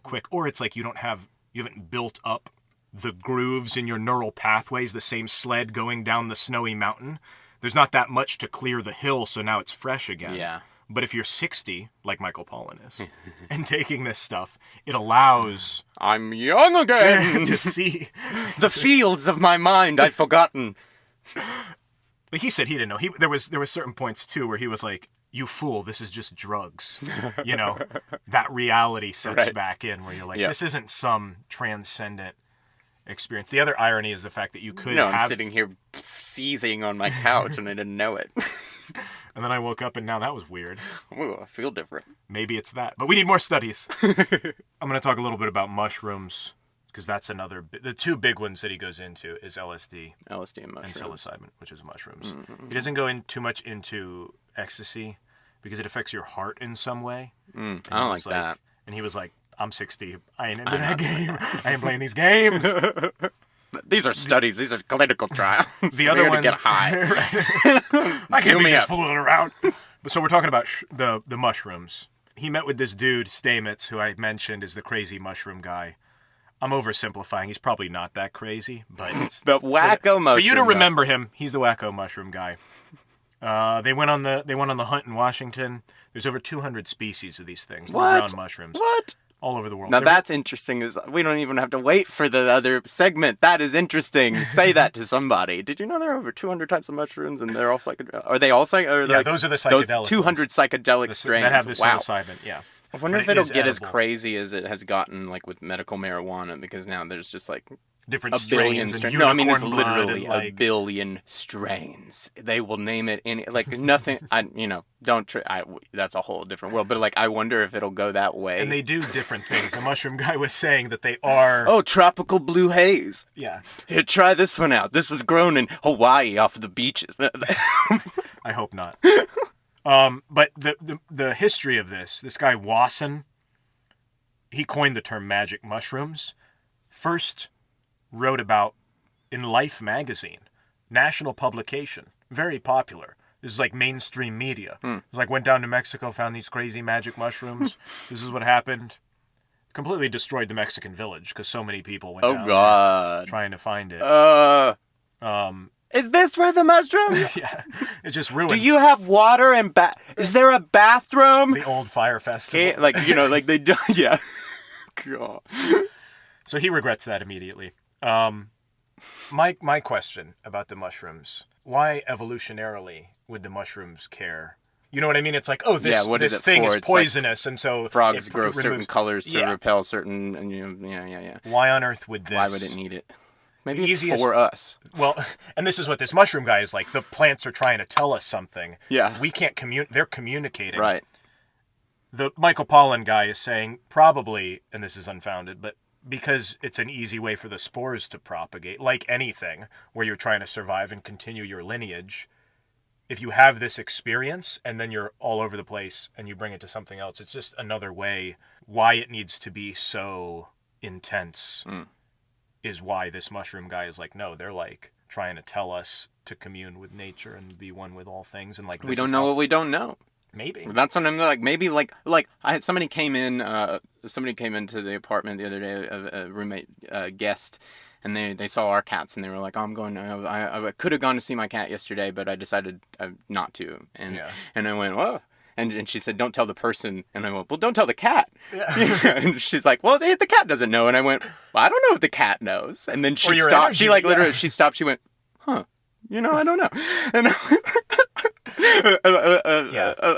[SPEAKER 1] quick.
[SPEAKER 2] Or it's like you haven't built up the grooves in your neural pathways, the same sled going down the snowy mountain. There's not that much to clear the hill, so now it's fresh again.
[SPEAKER 1] Yeah.
[SPEAKER 2] But if you're 60, like Michael Pollan is, and taking this stuff, it allows...
[SPEAKER 1] I'm young again!
[SPEAKER 2] to see...
[SPEAKER 1] the fields of my mind I've forgotten.
[SPEAKER 2] But he said he didn't know. There was certain points, too, where he was like, you fool, this is just drugs. You know, that reality sets back in, where you're like, this isn't some transcendent experience. The other irony is the fact that you could
[SPEAKER 1] I'm sitting here seizing on my couch and I didn't know it.
[SPEAKER 2] And then I woke up and now that was weird.
[SPEAKER 1] Ooh, I feel different.
[SPEAKER 2] Maybe it's that. But we need more studies. I'm going to talk a little bit about mushrooms, because that's another... The two big ones that he goes into is LSD
[SPEAKER 1] and mushrooms.
[SPEAKER 2] And psilocybin, which is mushrooms. Mm-hmm. He doesn't go in too much into ecstasy because it affects your heart in some way.
[SPEAKER 1] I don't like that.
[SPEAKER 2] And he was like, I'm 60. I ain't into that game. I ain't playing these games.
[SPEAKER 1] These are studies. These are clinical trials.
[SPEAKER 2] The other one,
[SPEAKER 1] to get high.
[SPEAKER 2] I can't be just fooling around. So we're talking about the mushrooms. He met with this dude, Stamets, who I mentioned is the crazy mushroom guy. I'm oversimplifying. He's probably not that crazy, but it's
[SPEAKER 1] the wacko mushroom.
[SPEAKER 2] For you to remember him, he's the wacko mushroom guy. They went on the hunt in Washington. There's over 200 species of these things.
[SPEAKER 1] What?
[SPEAKER 2] Ground mushrooms.
[SPEAKER 1] What?
[SPEAKER 2] All over the world.
[SPEAKER 1] Now that's interesting. We don't even have to wait for the other segment. That is interesting. Say that to somebody. Did you know there are over 200 types of mushrooms and they're all psychedelic? Are they all psychedelic?
[SPEAKER 2] Yeah, those are the psychedelic.
[SPEAKER 1] Those 200 psychedelic strains.
[SPEAKER 2] That have the psilocybin, yeah.
[SPEAKER 1] I wonder if it'll get as crazy as it has gotten, like, with medical marijuana, because now there's just, like,
[SPEAKER 2] different
[SPEAKER 1] a billion
[SPEAKER 2] strains.
[SPEAKER 1] No, I mean, it's literally a billion strains. They will name it any, like, nothing. That's a whole different world. But, like, I wonder if it'll go that way.
[SPEAKER 2] And they do different things. The mushroom guy was saying that they are...
[SPEAKER 1] Oh, tropical blue haze.
[SPEAKER 2] Yeah.
[SPEAKER 1] Here, try this one out. This was grown in Hawaii off of the beaches.
[SPEAKER 2] I hope not. But the history of this guy Wasson, he coined the term magic mushrooms. First wrote about in Life magazine, national publication, very popular. This is like mainstream media. It was like, went down to Mexico, found these crazy magic mushrooms. This is what happened. Completely destroyed the Mexican village because so many people went down there trying to find it.
[SPEAKER 1] Is this where the mushrooms?
[SPEAKER 2] Yeah, it just ruined.
[SPEAKER 1] Do you have water and is there a bathroom?
[SPEAKER 2] The old fire festival.
[SPEAKER 1] Like they do. Yeah. God.
[SPEAKER 2] So he regrets that immediately. My question about the mushrooms: why evolutionarily would the mushrooms care? You know what I mean? It's like, oh, this thing is poisonous, and so
[SPEAKER 1] frogs grow certain colors to repel certain, and yeah.
[SPEAKER 2] Why on earth would this?
[SPEAKER 1] Why would it need it? Maybe it's for us.
[SPEAKER 2] Well, and this is what this mushroom guy is like. The plants are trying to tell us something.
[SPEAKER 1] Yeah.
[SPEAKER 2] We can't they're communicating.
[SPEAKER 1] Right.
[SPEAKER 2] The Michael Pollan guy is saying probably, and this is unfounded, but because it's an easy way for the spores to propagate, like anything where you're trying to survive and continue your lineage, if you have this experience and then you're all over the place and you bring it to something else, it's just another way. Why it needs to be so intense is why this mushroom guy is like, no, they're like trying to tell us to commune with nature and be one with all things. And like,
[SPEAKER 1] we don't know what we don't know.
[SPEAKER 2] Maybe.
[SPEAKER 1] That's what I'm like. Maybe like I had somebody came into the apartment the other day, a roommate guest, and they saw our cats and they were like, oh, I could have gone to see my cat yesterday, but I decided not to. And I went, whoa. And she said, don't tell the person. And I went, well, don't tell the cat. Yeah. And she's like, well, the cat doesn't know. And I went, well, I don't know if the cat knows. And then she stopped. She literally, she stopped. She went, huh, I don't know. And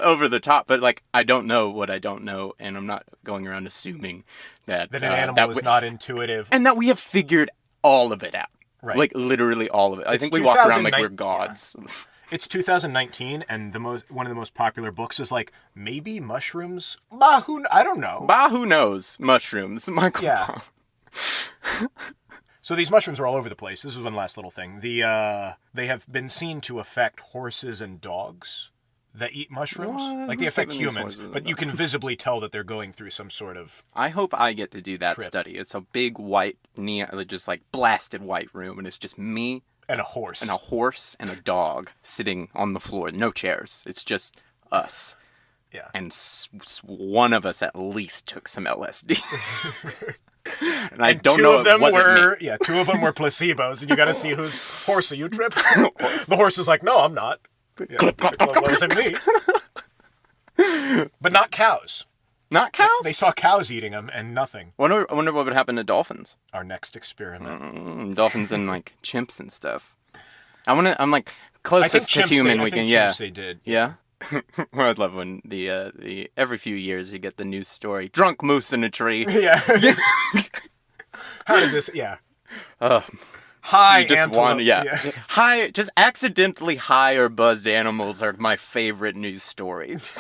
[SPEAKER 1] over the top, but like, I don't know what I don't know. And I'm not going around assuming that
[SPEAKER 2] an animal is not intuitive.
[SPEAKER 1] And that we have figured all of it out.
[SPEAKER 2] Right.
[SPEAKER 1] Like literally all of it. I think we walk around like we're gods.
[SPEAKER 2] Yeah. It's 2019, and one of the most popular books is like, maybe mushrooms? I don't know.
[SPEAKER 1] Who knows? Mushrooms. Michael.
[SPEAKER 2] Yeah. So these mushrooms are all over the place. This is one last little thing. They have been seen to affect horses and dogs that eat mushrooms.
[SPEAKER 1] What?
[SPEAKER 2] Like, they affect humans, but you can visibly tell that they're going through some sort of...
[SPEAKER 1] I hope I get to do that study. It's a big white, just like blasted white room, and it's just me...
[SPEAKER 2] And a horse.
[SPEAKER 1] And a dog sitting on the floor. No chairs. It's just us.
[SPEAKER 2] Yeah.
[SPEAKER 1] And one of us at least took some LSD. and I don't know if it wasn't me.
[SPEAKER 2] Yeah, two of them were placebos, and you got to see whose horse are you tripping? The horse is like, no, I'm not. Yeah, it wasn't me. But not cows.
[SPEAKER 1] Not cows?
[SPEAKER 2] They saw cows eating them and nothing.
[SPEAKER 1] I wonder what would happen to dolphins.
[SPEAKER 2] Our next experiment.
[SPEAKER 1] Dolphins and like chimps and stuff. I'm like closest to human we can.
[SPEAKER 2] Chimps they did.
[SPEAKER 1] Yeah. Well, I'd love when the every few years you get the news story: drunk moose in a tree.
[SPEAKER 2] Yeah. How did this? Yeah.
[SPEAKER 1] High antelope. High, just accidentally high or buzzed animals are my favorite news stories.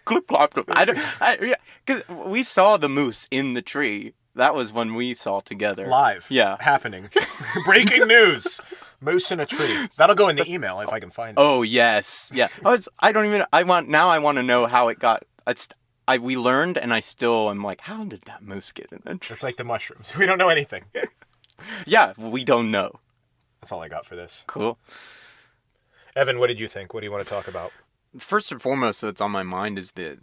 [SPEAKER 1] Clip clop clip. Because we saw the moose in the tree. That was when we saw together.
[SPEAKER 2] Live.
[SPEAKER 1] Yeah.
[SPEAKER 2] Happening. Breaking news. Moose in a tree. That'll go in the email if I can find it.
[SPEAKER 1] Oh, yes. Yeah. I want to know how it got. We learned, and I still am like, how did that moose get in that tree?
[SPEAKER 2] It's like the mushrooms. We don't know anything.
[SPEAKER 1] Yeah, we don't know.
[SPEAKER 2] That's all I got for this.
[SPEAKER 1] Cool.
[SPEAKER 2] Evan, what did you think? What do you want to talk about?
[SPEAKER 1] First and foremost, that's on my mind is the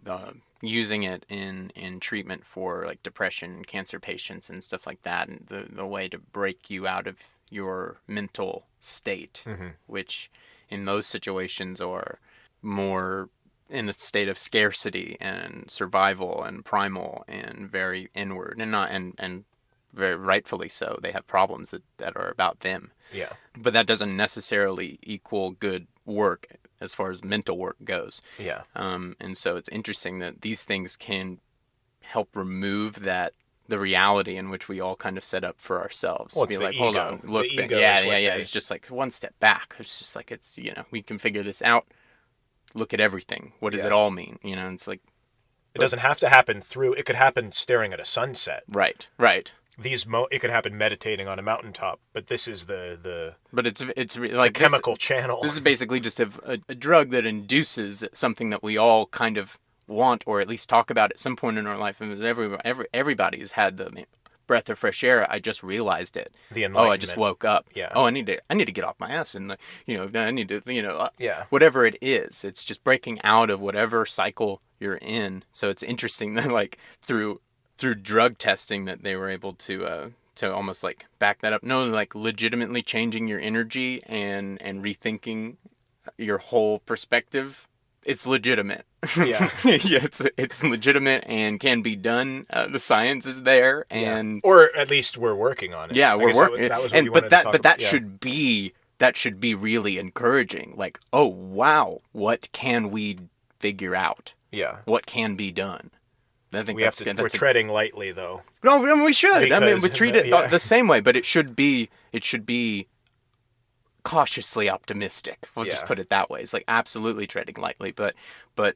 [SPEAKER 1] using it in treatment for like depression, cancer patients, and stuff like that, and the way to break you out of your mental state, which in most situations are more in a state of scarcity and survival and primal and very inward and very rightfully so. They have problems that are about them.
[SPEAKER 2] Yeah.
[SPEAKER 1] But that doesn't necessarily equal good work as far as mental work goes.
[SPEAKER 2] Yeah.
[SPEAKER 1] And so it's interesting that these things can help remove the reality in which we all kind of set up for ourselves.
[SPEAKER 2] Well,
[SPEAKER 1] Be
[SPEAKER 2] it's
[SPEAKER 1] like,
[SPEAKER 2] the
[SPEAKER 1] hold
[SPEAKER 2] ego.
[SPEAKER 1] on, look,
[SPEAKER 2] The ego
[SPEAKER 1] yeah,
[SPEAKER 2] is
[SPEAKER 1] yeah,
[SPEAKER 2] what
[SPEAKER 1] yeah.
[SPEAKER 2] they-
[SPEAKER 1] It's just like one step back. It's just like, it's, we can figure this out. Look at everything. What does it all mean? It's like,
[SPEAKER 2] it doesn't have to happen it could happen staring at a sunset.
[SPEAKER 1] right.
[SPEAKER 2] It could happen meditating on a mountaintop, but this is
[SPEAKER 1] But it's
[SPEAKER 2] the
[SPEAKER 1] like
[SPEAKER 2] chemical channel.
[SPEAKER 1] This is basically just a drug that induces something that we all kind of want, or at least talk about at some point in our life. And everybody's had the breath of fresh air. I just realized it.
[SPEAKER 2] The enlightenment.
[SPEAKER 1] I just woke up.
[SPEAKER 2] Yeah.
[SPEAKER 1] I need to get off my ass, and I need to
[SPEAKER 2] Yeah.
[SPEAKER 1] whatever it is. It's just breaking out of whatever cycle you're in. So it's interesting that like through drug testing that they were able to almost like back that up. No, like legitimately changing your energy and rethinking your whole perspective. It's legitimate.
[SPEAKER 2] Yeah.
[SPEAKER 1] Yeah, it's legitimate and can be done. The science is there, and
[SPEAKER 2] or at least we're working on it.
[SPEAKER 1] yeah, we're working.
[SPEAKER 2] That was what you wanted to talk about.
[SPEAKER 1] But that should be really encouraging. Like, oh wow, what can we figure out?
[SPEAKER 2] Yeah.
[SPEAKER 1] What can be done? I think
[SPEAKER 2] we're treading lightly though.
[SPEAKER 1] No, we should.
[SPEAKER 2] Because,
[SPEAKER 1] we treat it the same way, but it should be cautiously optimistic. We'll just put it that way. It's like absolutely treading lightly, but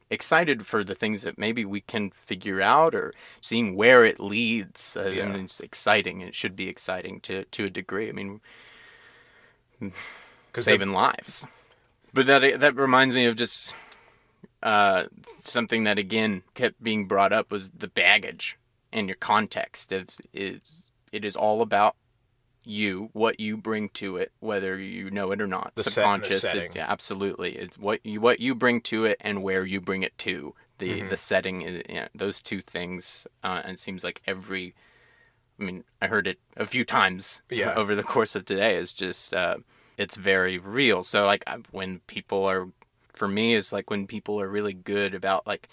[SPEAKER 1] excited for the things that maybe we can figure out or seeing where it leads. I mean, it's exciting. It should be exciting to a degree. I mean, saving lives. But that reminds me of just something that again kept being brought up was the baggage and your context. It is all about you, what you bring to it, whether you know it or not.
[SPEAKER 2] The
[SPEAKER 1] Subconscious,
[SPEAKER 2] setting.
[SPEAKER 1] Yeah, absolutely. It's what you bring to it and where you bring it to. The setting is those two things. And it seems like I heard it a few times over the course of today. It's just it's very real. So like when people are, for me, it's like when people are really good about like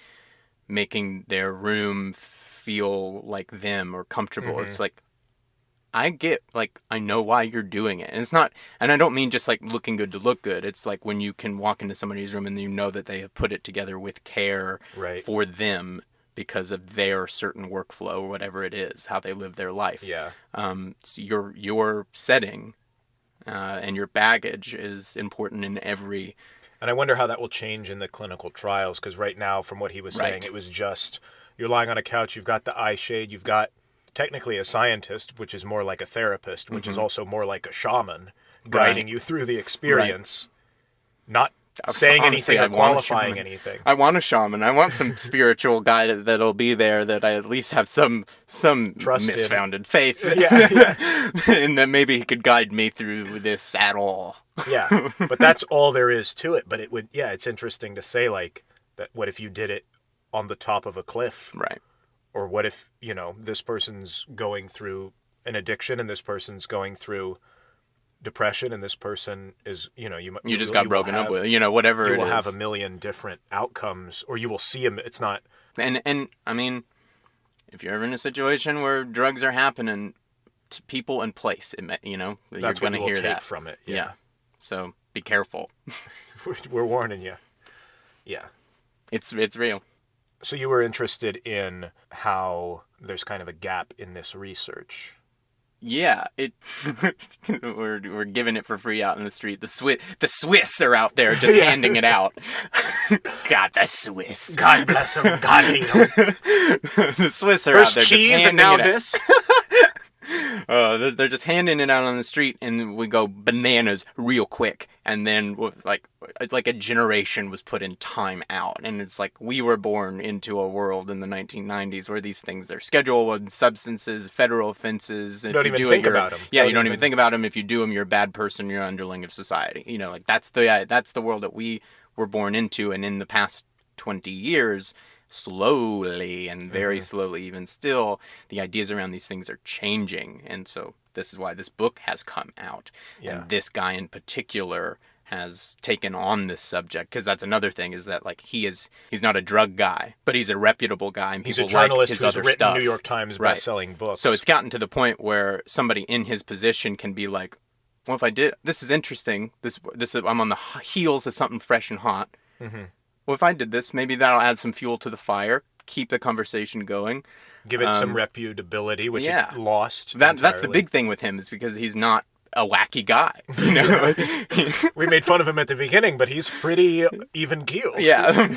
[SPEAKER 1] making their room feel like them or comfortable. It's like, I know why you're doing it. And it's not, and I don't mean just like looking good to look good. It's like when you can walk into somebody's room and you know that they have put it together with care for them because of their certain workflow or whatever it is, how they live their life.
[SPEAKER 2] Yeah.
[SPEAKER 1] So your setting and your baggage is important in every.
[SPEAKER 2] And I wonder how that will change in the clinical trials, because right now, from what he was saying, it was just, you're lying on a couch, you've got the eye shade, you've got technically a scientist, which is more like a therapist, which is also more like a shaman, guiding you through the experience, not saying anything or qualifying anything.
[SPEAKER 1] I want a shaman. I want some spiritual guide that'll be there, that I at least have some
[SPEAKER 2] Trust
[SPEAKER 1] misfounded faith. And that maybe he could guide me through this at all.
[SPEAKER 2] Yeah, but that's all there is to it. But it would, it's interesting to say, like, that what if you did it on the top of a cliff?
[SPEAKER 1] Right.
[SPEAKER 2] Or what if, this person's going through an addiction and this person's going through depression and this person is, you just got broken up with,
[SPEAKER 1] whatever it is.
[SPEAKER 2] You will have a million different outcomes, or you will see them. It's not.
[SPEAKER 1] And I mean, if you're ever in a situation where drugs are happening, to people and place, you're going to hear that
[SPEAKER 2] from it.
[SPEAKER 1] Yeah. So be careful.
[SPEAKER 2] We're warning you. Yeah.
[SPEAKER 1] It's real.
[SPEAKER 2] So you were interested in how there's kind of a gap in this research.
[SPEAKER 1] Yeah, we're giving it for free out in the street. The Swiss are out there just handing it out. God, the Swiss.
[SPEAKER 2] God bless them. God hate them.
[SPEAKER 1] The Swiss are
[SPEAKER 2] First
[SPEAKER 1] out there
[SPEAKER 2] cheese
[SPEAKER 1] just
[SPEAKER 2] and now
[SPEAKER 1] handing it
[SPEAKER 2] this.
[SPEAKER 1] They're just handing it out on the street, and we go bananas real quick. And then, like a generation was put in time out, and it's like we were born into a world in the 1990s where these things are Schedule 1 substances, federal offenses.
[SPEAKER 2] You don't even think about them.
[SPEAKER 1] Yeah, you don't even think about them. If you do them, you're a bad person. You're an underling of society. Like that's the world that we were born into, and in the past 20 years. Slowly and very slowly, even still, the ideas around these things are changing. And so this is why this book has come out. Yeah. And this guy in particular has taken on this subject, because that's another thing, is that like he's not a drug guy, but he's a reputable guy, and people
[SPEAKER 2] he's a journalist
[SPEAKER 1] like his
[SPEAKER 2] who's
[SPEAKER 1] other
[SPEAKER 2] written
[SPEAKER 1] stuff.
[SPEAKER 2] New York Times best-selling books.
[SPEAKER 1] So it's gotten to the point where somebody in his position can be like, well, if I did, this is interesting. This is, I'm on the heels of something fresh and hot.
[SPEAKER 2] Mm-hmm.
[SPEAKER 1] Well, if I did this, maybe that'll add some fuel to the fire, keep the conversation going.
[SPEAKER 2] Give it some reputability, which it lost.
[SPEAKER 1] That's the big thing with him, is because he's not a wacky guy. You know,
[SPEAKER 2] we made fun of him at the beginning, but he's pretty even keeled.
[SPEAKER 1] Yeah,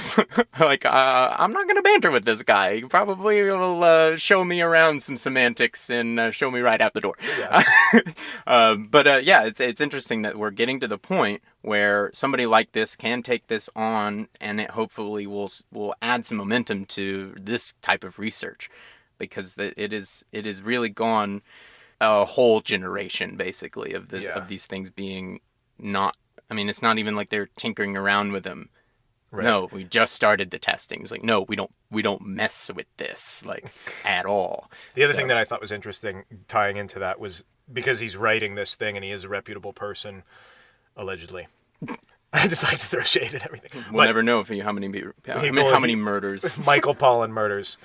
[SPEAKER 1] like I'm not gonna banter with this guy. He probably will show me around some semantics and show me right out the door. Yeah. Yeah, it's interesting that we're getting to the point where somebody like this can take this on, and it hopefully will add some momentum to this type of research, because it is really gone a whole generation basically of this of these things being not. I mean, it's not even like they're tinkering around with them. Right. No, we just started the testing. It's like, no, we don't mess with this like at all.
[SPEAKER 2] The other thing that I thought was interesting tying into that was because he's writing this thing and he is a reputable person, allegedly. I just like to throw shade at everything.
[SPEAKER 1] We'll never know how many murders.
[SPEAKER 2] Michael Pollan murders.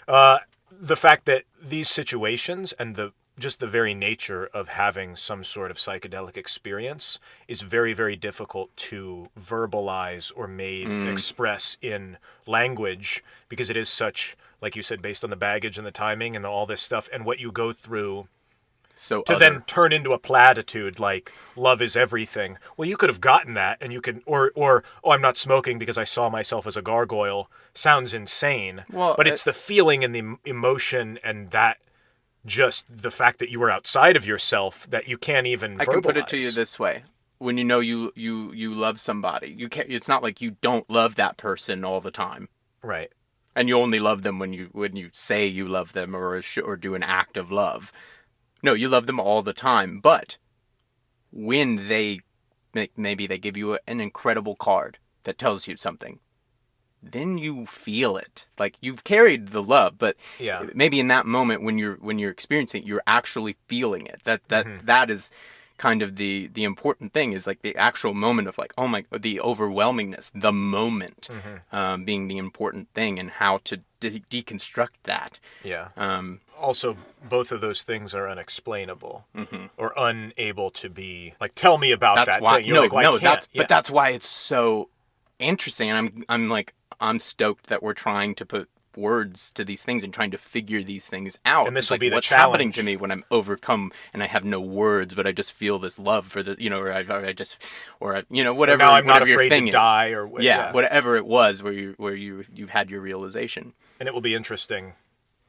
[SPEAKER 2] The fact that these situations and just the very nature of having some sort of psychedelic experience is very, very difficult to verbalize or express in language, because it is such, like you said, based on the baggage and the timing and all this stuff and what you go through then turn into a platitude like love is everything. Well, you could have gotten that, and you can, or oh, I'm not smoking because I saw myself as a gargoyle. Sounds insane. Well, but it's the feeling and the emotion and that just the fact that you were outside of yourself that you can't even verbalize.
[SPEAKER 1] I can put it to you this way. When you know you love somebody, you can't. It's not like you don't love that person all the time.
[SPEAKER 2] Right.
[SPEAKER 1] And you only love them when you say you love them or do an act of love. No, you love them all the time. But when maybe they give you an incredible card that tells you something, then you feel it. Like, you've carried the love, but maybe in that moment when you're experiencing it, you're actually feeling it. That is kind of the important thing, is like the actual moment of like, oh my, the overwhelmingness, the moment being the important thing, and how to deconstruct that.
[SPEAKER 2] Yeah. Also, both of those things are unexplainable or unable to be like, tell me about that thing. You're
[SPEAKER 1] but that's why it's so interesting, and I'm stoked that we're trying to put words to these things and trying to figure these things out.
[SPEAKER 2] And this will be the
[SPEAKER 1] what's
[SPEAKER 2] challenge.
[SPEAKER 1] Happening to me when I'm overcome and I have no words, but I just feel this love for the, whatever.
[SPEAKER 2] Now I'm not
[SPEAKER 1] afraid
[SPEAKER 2] to die, or
[SPEAKER 1] whatever it was where you had your realization.
[SPEAKER 2] And it will be interesting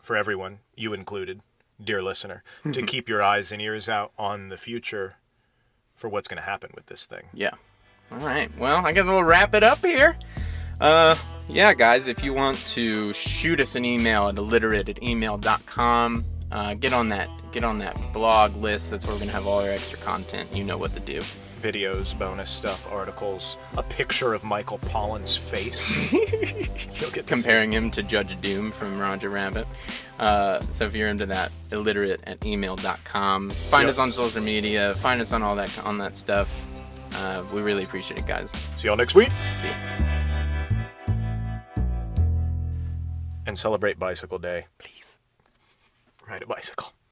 [SPEAKER 2] for everyone, you included, dear listener, to keep your eyes and ears out on the future for what's going to happen with this thing.
[SPEAKER 1] Yeah. All right. Well, I guess we'll wrap it up here. Yeah, guys, if you want to shoot us an email at illiterate@email.com, get on that blog list. That's where we're going to have all our extra content. You know what to do.
[SPEAKER 2] Videos, bonus stuff, articles, a picture of Michael Pollan's face. You'll get
[SPEAKER 1] comparing him to Judge Doom from Roger Rabbit. So if you're into that, illiterate@email.com. Find us on social media. Find us on all that stuff. We really appreciate it, guys.
[SPEAKER 2] See y'all next week.
[SPEAKER 1] See ya.
[SPEAKER 2] And celebrate Bicycle Day.
[SPEAKER 1] Please.
[SPEAKER 2] Ride a bicycle.